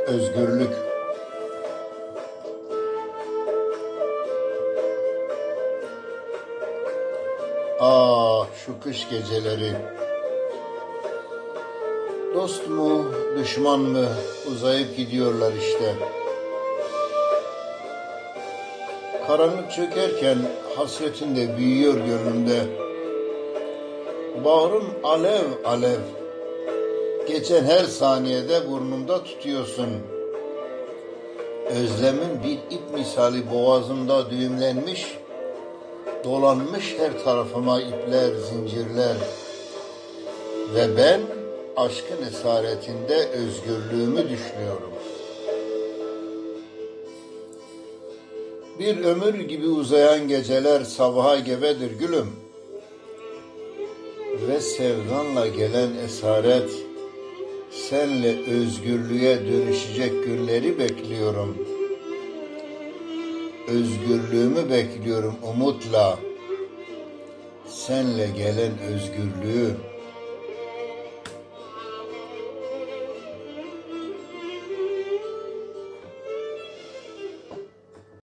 Özgürlük. Ah şu kış geceleri. Dost mu, düşman mı uzayıp gidiyorlar işte. Karanlık çökerken hasretin de büyüyor gönlümde. Bağrım alev alev. Geçen her saniyede burnumda tutuyorsun. Özlemin bir ip misali boğazımda düğümlenmiş, dolanmış her tarafıma ipler, zincirler. Ve ben aşkın esaretinde özgürlüğümü düşünüyorum. Bir ömür gibi uzayan geceler sabaha gebedir gülüm. Ve sevdanla gelen esaret, senle özgürlüğe dönüşecek günleri bekliyorum. Özgürlüğümü bekliyorum umutla, senle gelen özgürlüğü.